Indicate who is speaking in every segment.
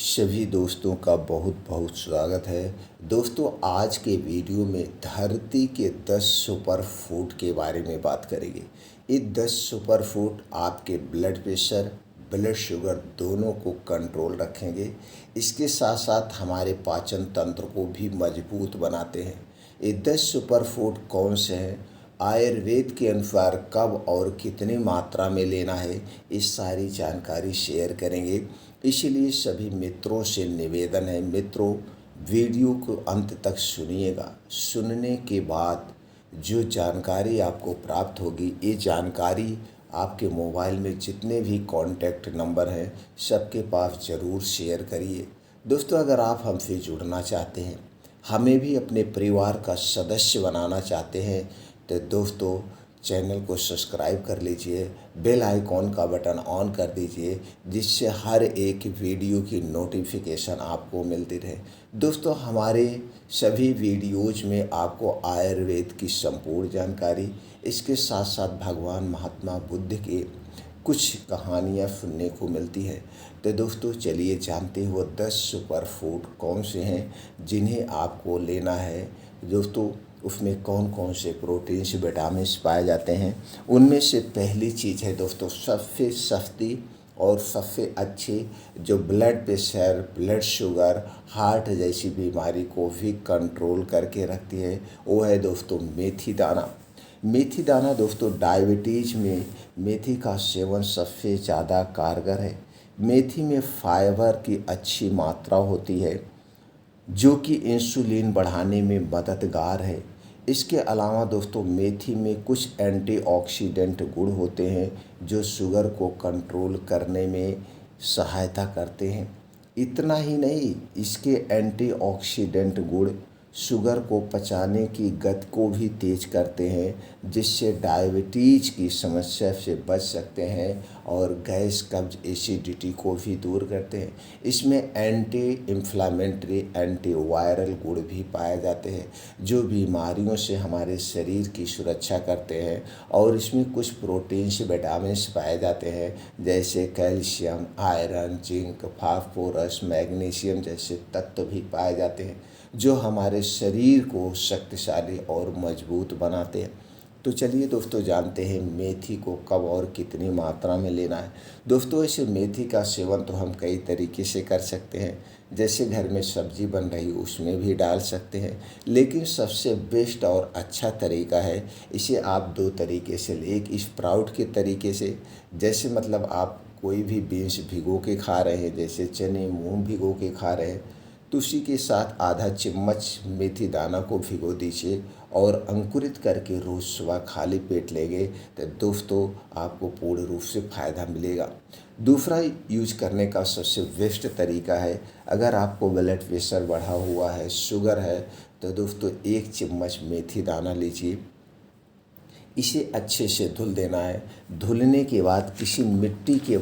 Speaker 1: सभी दोस्तों का बहुत बहुत स्वागत है। दोस्तों, आज के वीडियो में धरती के 10 सुपर फूड के बारे में बात करेंगे। ये 10 सुपर फूड आपके ब्लड प्रेशर, ब्लड शुगर दोनों को कंट्रोल रखेंगे। इसके साथ साथ हमारे पाचन तंत्र को भी मजबूत बनाते हैं। ये 10 सुपर फूड कौन से हैं, आयुर्वेद के अनुसार कब और कितनी मात्रा में लेना है, इस सारी जानकारी शेयर करेंगे। इसलिए सभी मित्रों से निवेदन है, मित्रों वीडियो को अंत तक सुनिएगा। सुनने के बाद जो जानकारी आपको प्राप्त होगी, ये जानकारी आपके मोबाइल में जितने भी कॉन्टैक्ट नंबर हैं सबके पास ज़रूर शेयर करिए। दोस्तों, अगर आप हमसे जुड़ना चाहते हैं, हमें भी अपने परिवार का सदस्य बनाना चाहते हैं, तो दोस्तों चैनल को सब्सक्राइब कर लीजिए, बेल आइकॉन का बटन ऑन कर दीजिए, जिससे हर एक वीडियो की नोटिफिकेशन आपको मिलती रहे। दोस्तों, हमारे सभी वीडियोज़ में आपको आयुर्वेद की संपूर्ण जानकारी, इसके साथ साथ भगवान महात्मा बुद्ध के कुछ कहानियाँ सुनने को मिलती है। तो दोस्तों चलिए जानते हो 10 सुपर फूड कौन से हैं जिन्हें आपको लेना है। दोस्तों, उसमें कौन कौन से प्रोटीन्स, विटामिन्स पाए जाते हैं। उनमें से पहली चीज़ है दोस्तों, सबसे सस्ती और सबसे अच्छी, जो blood pressure, blood sugar, heart जैसी बीमारी को भी कंट्रोल करके रखती है, वो है दोस्तों मेथी दाना। मेथी दाना दोस्तों, डायबिटीज़ में मेथी का सेवन सबसे ज़्यादा कारगर है। मेथी में फाइबर की अच्छी मात्रा होती है, जो कि इंसुलिन बढ़ाने में मददगार है। इसके अलावा दोस्तों, मेथी में कुछ एंटीऑक्सीडेंट गुण होते हैं जो शुगर को कंट्रोल करने में सहायता करते हैं। इतना ही नहीं, इसके एंटीऑक्सीडेंट गुण शुगर को पचाने की गति को भी तेज करते हैं, जिससे डायबिटीज़ की समस्या से बच सकते हैं और गैस, कब्ज, एसिडिटी को भी दूर करते हैं। इसमें एंटी इन्फ्लामेटरी, एंटी वायरल गुण भी पाए जाते हैं, जो बीमारियों से हमारे शरीर की सुरक्षा करते हैं। और इसमें कुछ प्रोटीन्स, विटामिन्स पाए जाते हैं, जैसे calcium, iron, zinc, phosphorus, magnesium जैसे तत्व भी पाए जाते हैं, जो हमारे शरीर को शक्तिशाली और मजबूत बनाते हैं। तो चलिए दोस्तों जानते हैं मेथी को कब और कितनी मात्रा में लेना है। दोस्तों, इसे मेथी का सेवन तो हम कई तरीके से कर सकते हैं, जैसे घर में सब्जी बन रही उसमें भी डाल सकते हैं, लेकिन सबसे बेस्ट और अच्छा तरीका है, इसे आप दो तरीके से एक स्प्राउट के तरीके से, जैसे मतलब आप कोई भी बीन्स भिगो के खा रहे हैं, जैसे चने, मूंग भिगो के खा रहे हैं, तो उसी के साथ आधा चम्मच मेथी दाना को भिगो दीजिए और अंकुरित करके रोज़ सुबह खाली पेट लेंगे तो दोस्तों आपको पूर्ण रूप से फ़ायदा मिलेगा। दूसरा यूज करने का सबसे बेस्ट तरीका है, अगर आपको ब्लड प्रेशर बढ़ा हुआ है, शुगर है, तो दोस्तों 1 चम्मच मेथी दाना लीजिए, इसे अच्छे से धुल देना है। धुलने के बाद किसी मिट्टी के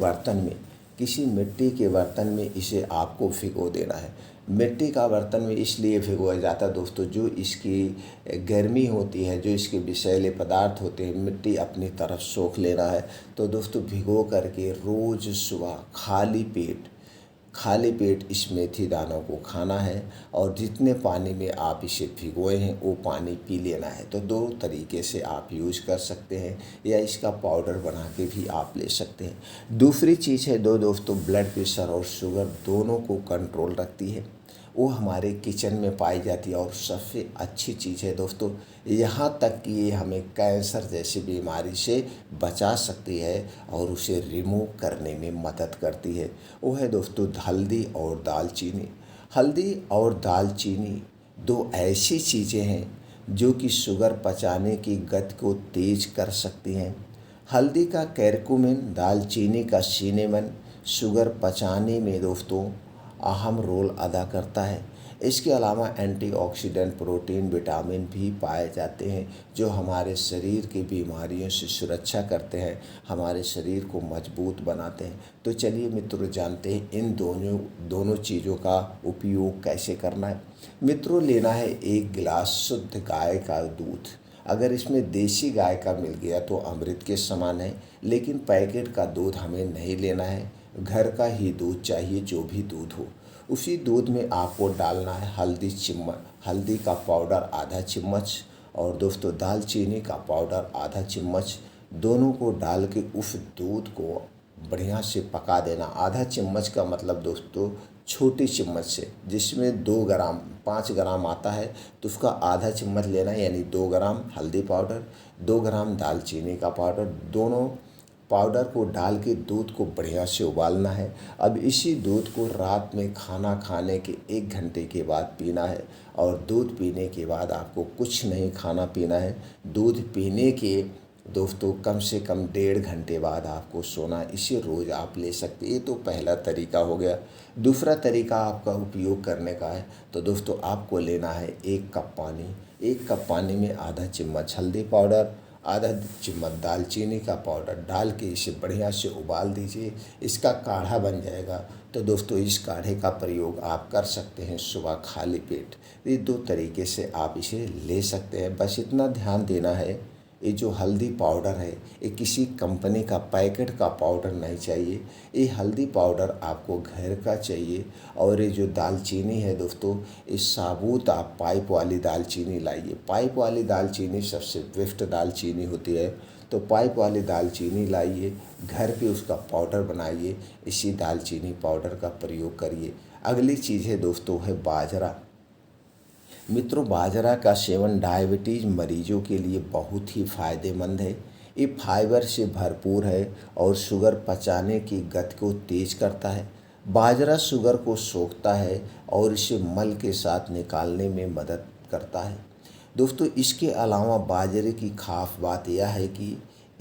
Speaker 1: बर्तन में इसे आपको भिगो देना है। मिट्टी का बर्तन में इसलिए भिगोया जाता है दोस्तों, जो इसकी गर्मी होती है, जो इसके विषैले पदार्थ होते हैं, मिट्टी अपनी तरफ सोख लेना है। तो दोस्तों भिगो करके रोज़ सुबह खाली पेट इस मेथी दानों को खाना है और जितने पानी में आप इसे भिगोए हैं वो पानी पी लेना है। तो दो तरीके से आप यूज़ कर सकते हैं, या इसका पाउडर बना के भी आप ले सकते हैं। दूसरी चीज़ है दोस्तों, ब्लड प्रेशर और शुगर दोनों को कंट्रोल रखती है, वो हमारे किचन में पाई जाती है और सबसे अच्छी चीज़ है दोस्तों, यहाँ तक कि ये हमें कैंसर जैसी बीमारी से बचा सकती है और उसे रिमूव करने में मदद करती है। वो है दोस्तों हल्दी और दालचीनी। हल्दी और दालचीनी दो ऐसी चीज़ें हैं जो कि शुगर पचाने की गति को तेज कर सकती हैं। हल्दी का कैरकुमिन, दालचीनी का सिनेमन शुगर पचाने में दोस्तों अहम रोल अदा करता है। इसके अलावा एंटीऑक्सीडेंट, प्रोटीन, विटामिन भी पाए जाते हैं, जो हमारे शरीर की बीमारियों से सुरक्षा करते हैं, हमारे शरीर को मजबूत बनाते हैं। तो चलिए मित्रों जानते हैं इन दोनों चीज़ों का उपयोग कैसे करना है। मित्रों, लेना है 1 गिलास शुद्ध गाय का दूध। अगर इसमें देसी गाय का मिल गया तो अमृत के समान है, लेकिन पैकेट का दूध हमें नहीं लेना है। घर का ही दूध चाहिए, जो भी दूध हो। उसी दूध में आपको डालना है हल्दी का पाउडर आधा चम्मच, और दोस्तों दालचीनी का पाउडर आधा चम्मच। दोनों को डाल के उस दूध को बढ़िया से पका देना। आधा चम्मच का मतलब दोस्तों छोटी चम्मच से, जिसमें 5 ग्राम आता है, तो उसका आधा चम्मच लेना, यानी 2 ग्राम हल्दी पाउडर, 2 ग्राम दालचीनी का पाउडर। दोनों पाउडर को डाल के दूध को बढ़िया से उबालना है। अब इसी दूध को रात में खाना खाने के 1 घंटे के बाद पीना है, और दूध पीने के बाद आपको कुछ नहीं खाना पीना है। दूध पीने के दोस्तों कम से कम 1.5 घंटे बाद आपको सोना। इसे रोज़ आप ले सकते हैं। ये तो पहला तरीका हो गया। दूसरा तरीका आपका उपयोग करने का है, तो दोस्तों आपको लेना है 1 कप पानी। 1 कप पानी में आधा चम्मच हल्दी पाउडर, आधा चम्मच दालचीनी का पाउडर डाल के इसे बढ़िया से उबाल दीजिए। इसका काढ़ा बन जाएगा। तो दोस्तों इस काढ़े का प्रयोग आप कर सकते हैं सुबह खाली पेट। ये 2 तरीके से आप इसे ले सकते हैं। बस इतना ध्यान देना है, ये जो हल्दी पाउडर है ये किसी कंपनी का पैकेट का पाउडर नहीं चाहिए। ये हल्दी पाउडर आपको घर का चाहिए। और ये जो दालचीनी है दोस्तों, इस साबुत आप पाइप वाली दालचीनी लाइए। पाइप वाली दालचीनी सबसे बेस्ट दालचीनी होती है। तो पाइप वाली दालचीनी लाइए, घर पे उसका पाउडर बनाइए। इसी दालचीनी पाउडर का प्रयोग करिए। अगली चीज़ है दोस्तों है बाजरा। मित्रों, बाजरा का सेवन डायबिटीज़ मरीजों के लिए बहुत ही फ़ायदेमंद है। ये फाइबर से भरपूर है और शुगर पचाने की गति को तेज करता है। बाजरा शुगर को सोखता है और इसे मल के साथ निकालने में मदद करता है। दोस्तों इसके अलावा बाजरे की खास बात यह है कि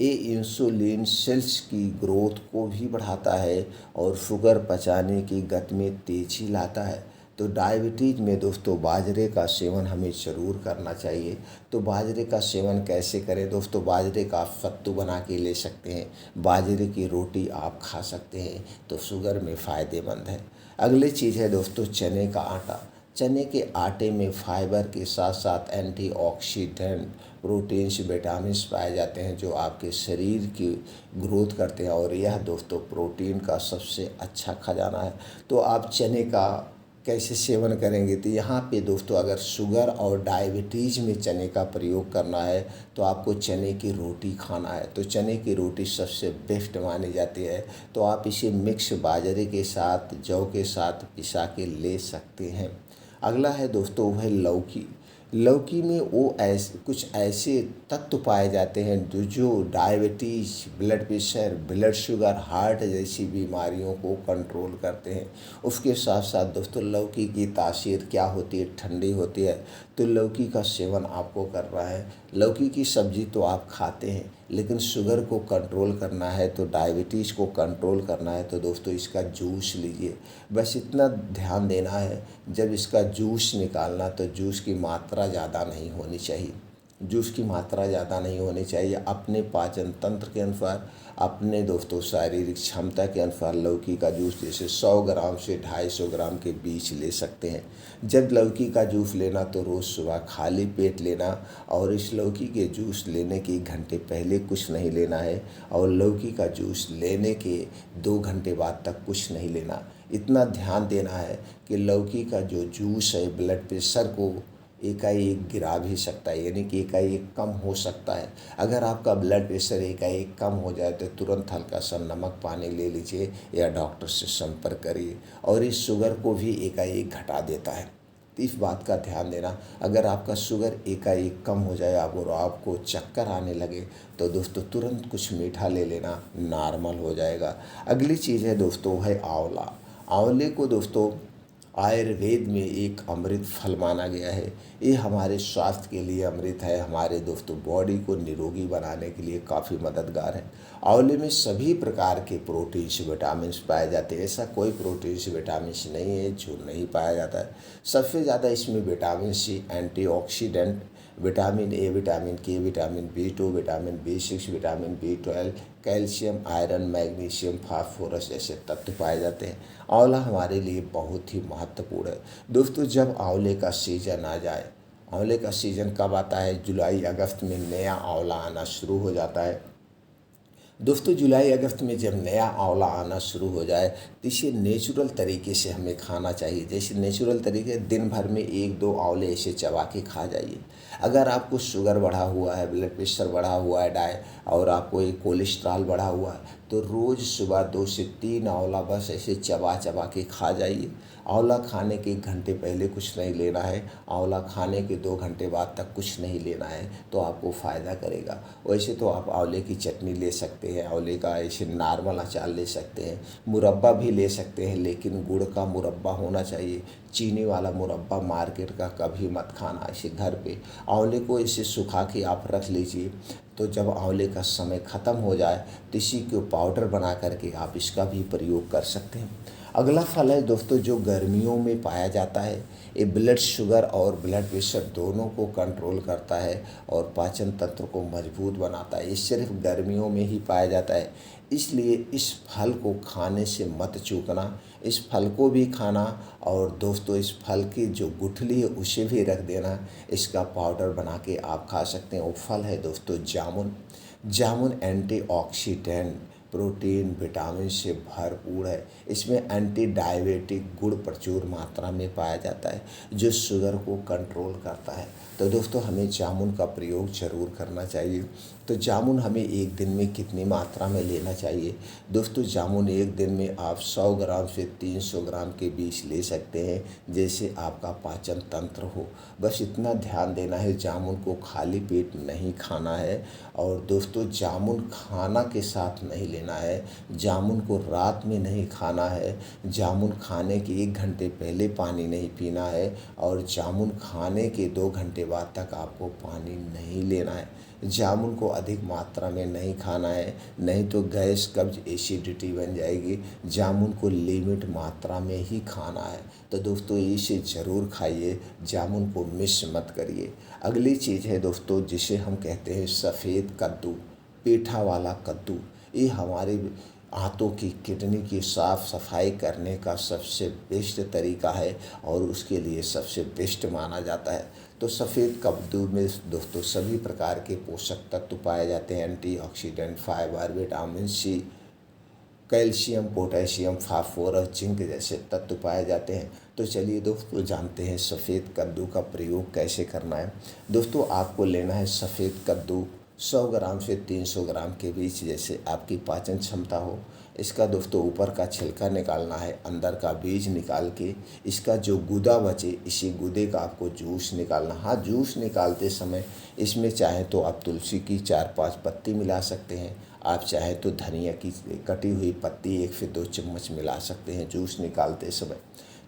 Speaker 1: ये इंसुलिन सेल्स की ग्रोथ को भी बढ़ाता है और शुगर पचाने की गति में तेजी लाता है। तो डायबिटीज़ में दोस्तों बाजरे का सेवन हमें ज़रूर करना चाहिए। तो बाजरे का सेवन कैसे करें दोस्तों? बाजरे का आप सत्तू बना के ले सकते हैं, बाजरे की रोटी आप खा सकते हैं, तो शुगर में फ़ायदेमंद है। अगली चीज़ है दोस्तों चने का आटा। चने के आटे में फाइबर के साथ साथ एंटीऑक्सीडेंट, प्रोटीन्स, विटामिन्स पाए जाते हैं, जो आपके शरीर की ग्रोथ करते हैं। और यह दोस्तों प्रोटीन का सबसे अच्छा खजाना है। तो आप चने का कैसे सेवन करेंगे? तो यहाँ पे दोस्तों अगर शुगर और डायबिटीज़ में चने का प्रयोग करना है तो आपको चने की रोटी खाना है। तो चने की रोटी सबसे बेस्ट मानी जाती है। तो आप इसे मिक्स बाजरे के साथ, जौ के साथ पिसा के ले सकते हैं। अगला है दोस्तों वह लौकी। लौकी में कुछ ऐसे तत्व पाए जाते हैं जो diabetes, blood pressure, blood sugar, heart जैसी बीमारियों को कंट्रोल करते हैं। उसके साथ साथ दोस्तों लौकी की तासीर क्या होती है? ठंडी होती है। तो लौकी का सेवन आपको करना है। लौकी की सब्ज़ी तो आप खाते हैं, लेकिन शुगर को कंट्रोल करना है, तो डायबिटीज़ को कंट्रोल करना है, तो दोस्तों इसका जूस लीजिए। बस इतना ध्यान देना है, जब इसका जूस निकालना तो जूस की मात्रा ज़्यादा नहीं होनी चाहिए। जूस की मात्रा ज़्यादा नहीं होनी चाहिए। अपने पाचन तंत्र के अनुसार, अपने दोस्तों शारीरिक क्षमता के अनुसार लौकी का जूस जैसे 100 ग्राम से 250 ग्राम के बीच ले सकते हैं। जब लौकी का जूस लेना तो रोज़ सुबह खाली पेट लेना, और इस लौकी के जूस लेने के 1 घंटे पहले कुछ नहीं लेना है, और लौकी का जूस लेने के 2 घंटे बाद तक कुछ नहीं लेना। इतना ध्यान देना है कि लौकी का जो जूस है ब्लड प्रेशर को एकाएक गिरा भी सकता है, यानी कि एकाएक कम हो सकता है। अगर आपका ब्लड प्रेशर एकाएक कम हो जाए तो तुरंत हल्का सा नमक पानी ले लीजिए या डॉक्टर से संपर्क करिए, और इस शुगर को भी एकाएक घटा देता है। तो इस बात का ध्यान देना। अगर आपका शुगर एकाएक कम हो जाए और आपको चक्कर आने लगे तो दोस्तों तुरंत कुछ मीठा ले लेना, नॉर्मल हो जाएगा। अगली चीज़ है दोस्तों है आंवला। आंवले को दोस्तों आयुर्वेद में एक अमृत फल माना गया है। ये हमारे स्वास्थ्य के लिए अमृत है। हमारे दोस्तों बॉडी को निरोगी बनाने के लिए काफ़ी मददगार है। आंवले में सभी प्रकार के प्रोटीन्स, विटामिन्स पाए जाते हैं। ऐसा कोई प्रोटीन्स, विटामिन्स नहीं है जो नहीं पाया जाता है। सबसे ज़्यादा इसमें vitamin C, antioxidant, vitamin A, vitamin K, vitamin B2, vitamin B6, vitamin B12, calcium, iron, magnesium, phosphorus जैसे तत्व पाए जाते हैं। आंवला हमारे लिए बहुत ही महत्वपूर्ण है। दोस्तों जब आंवले का सीजन आ जाए, आंवले का सीजन कब आता है? जुलाई अगस्त में नया आंवला आना शुरू हो जाता है। दोस्तों जुलाई अगस्त में जब नया आंवला आना शुरू हो जाए तो इसे नेचुरल तरीके से हमें खाना चाहिए। जैसे नेचुरल तरीके, दिन भर में एक दो आंवले ऐसे चबा के खा जाइए। अगर आपको शुगर बढ़ा हुआ है, ब्लड प्रेशर बढ़ा हुआ है, और आपको एक कोलेस्ट्रॉल बढ़ा हुआ है, तो रोज़ सुबह 2 से 3 आंवला बस ऐसे चबा चबा के खा जाइए। आंवला खाने के 1 घंटे पहले कुछ नहीं लेना है, आंवला खाने के 2 घंटे बाद तक कुछ नहीं लेना है, तो आपको फ़ायदा करेगा। वैसे तो आप आंवले की चटनी ले सकते हैं, आंवले का ऐसे नॉर्मल अचार ले सकते हैं, मुरब्बा भी ले सकते हैं, लेकिन गुड़ का मुरब्बा होना चाहिए। चीनी वाला मुरब्बा मार्केट का कभी मत खाना। ऐसे घर पे आंवले को ऐसे सुखा के आप रख लीजिए, तो जब आंवले का समय ख़त्म हो जाए तो इसी को पाउडर बना करके आप इसका भी प्रयोग कर सकते हैं। अगला फल है दोस्तों जो गर्मियों में पाया जाता है। ये ब्लड शुगर और ब्लड प्रेशर दोनों को कंट्रोल करता है और पाचन तंत्र को मजबूत बनाता है। ये सिर्फ गर्मियों में ही पाया जाता है, इसलिए इस फल को खाने से मत चूकना। इस फल को भी खाना, और दोस्तों इस फल की जो गुठली है उसे भी रख देना। इसका पाउडर बना के आप खा सकते हैं। वो फल है दोस्तों जामुन। जामुन एंटीऑक्सीडेंट, प्रोटीन, विटामिन से भरपूर है। इसमें एंटी डायबिटिक गुण प्रचुर मात्रा में पाया जाता है जो शुगर को कंट्रोल करता है। तो दोस्तों हमें जामुन का प्रयोग ज़रूर करना चाहिए। तो जामुन हमें एक दिन में कितनी मात्रा में लेना चाहिए? दोस्तों जामुन एक दिन में आप 100 ग्राम से 300 ग्राम के बीच ले सकते हैं, जैसे आपका पाचन तंत्र हो। बस इतना ध्यान देना है, जामुन को खाली पेट नहीं खाना है। और दोस्तों जामुन खाना के साथ नहीं लेना है, जामुन को रात में नहीं खाना है, जामुन खाने के 1 घंटे पहले पानी नहीं पीना है, और जामुन खाने के 2 घंटे बाद तक आपको पानी नहीं लेना है। जामुन को अधिक मात्रा में नहीं खाना है, नहीं तो गैस, कब्ज, एसिडिटी बन जाएगी। जामुन को लिमिट मात्रा में ही खाना है। तो दोस्तों इसे ज़रूर खाइए, जामुन को मिस मत करिए। अगली चीज़ है दोस्तों जिसे हम कहते हैं सफ़ेद कद्दू, पेठा वाला कद्दू। ये हमारे आंतों की किडनी की साफ़ सफाई करने का सबसे बेस्ट तरीका है और उसके लिए सबसे बेस्ट माना जाता है। तो सफ़ेद कद्दू में दोस्तों सभी प्रकार के पोषक तत्व पाए जाते हैं, antioxidant, fibre, vitamin C, calcium, potassium, phosphorus, zinc जैसे तत्व पाए जाते हैं। तो चलिए दोस्तों जानते हैं सफ़ेद कद्दू का प्रयोग कैसे करना है। दोस्तों आपको लेना है सफ़ेद कद्दू 100 ग्राम से 300 ग्राम के बीच, जैसे आपकी पाचन क्षमता हो। इसका दोस्तों ऊपर का छिलका निकालना है, अंदर का बीज निकाल के इसका जो गूदा बचे, इसी गूदे का आपको जूस निकालना। हाँ, जूस निकालते समय इसमें चाहे तो आप तुलसी की 4-5 पत्ती मिला सकते हैं, आप चाहे तो धनिया की कटी हुई पत्ती 1 से 2 चम्मच मिला सकते हैं जूस निकालते समय।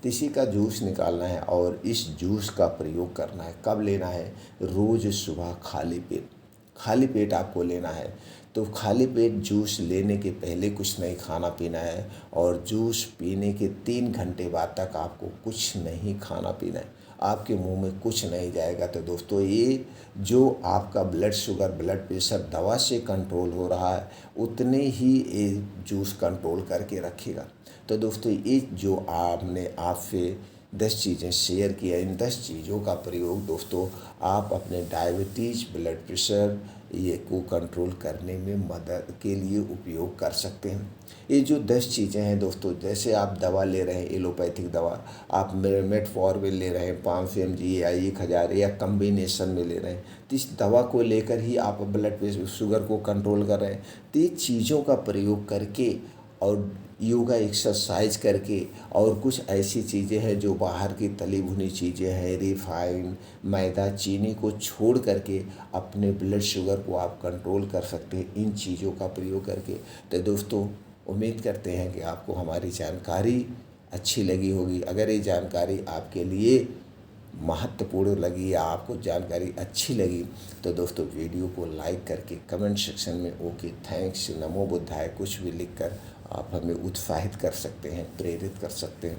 Speaker 1: तो इसी का जूस निकालना है और इस जूस का प्रयोग करना है। कब लेना है? रोज़ सुबह खाली पेट, खाली पेट आपको लेना है। तो खाली पेट जूस लेने के पहले कुछ नहीं खाना पीना है, और जूस पीने के 3 घंटे बाद तक आपको कुछ नहीं खाना पीना है, आपके मुंह में कुछ नहीं जाएगा। तो दोस्तों ये जो आपका ब्लड शुगर, ब्लड प्रेशर दवा से कंट्रोल हो रहा है, उतने ही ये जूस कंट्रोल करके रखेगा। तो दोस्तों ये जो आपने आपसे 10 चीज़ें शेयर किया, इन 10 चीज़ों का प्रयोग दोस्तों आप अपने डायबिटीज़, ब्लड प्रेशर ये को कंट्रोल करने में मदद के लिए उपयोग कर सकते हैं। ये जो 10 चीज़ें हैं दोस्तों, जैसे आप दवा ले रहे हैं, एलोपैथिक दवा आप मेटफॉर्मिन ले रहे हैं 500 mg या 1000 या कम्बिनेशन में ले रहे हैं, तो इस दवा को लेकर ही आप ब्लड प्रेशर, शुगर को कंट्रोल कर रहे हैं। तो ये चीज़ों का प्रयोग करके और योगा एक्सरसाइज करके, और कुछ ऐसी चीज़ें हैं जो बाहर की तली भुनी चीज़ें हैं, रिफाइन, मैदा, चीनी को छोड़ करके अपने ब्लड शुगर को आप कंट्रोल कर सकते हैं इन चीज़ों का प्रयोग करके। तो दोस्तों उम्मीद करते हैं कि आपको हमारी जानकारी अच्छी लगी होगी। अगर ये जानकारी आपके लिए महत्वपूर्ण लगी या आपको जानकारी अच्छी लगी तो दोस्तों वीडियो को लाइक करके कमेंट सेक्शन में ओके, थैंक्स, नमो बुद्धाय कुछ भी लिखकर आप हमें उत्साहित कर सकते हैं, प्रेरित कर सकते हैं।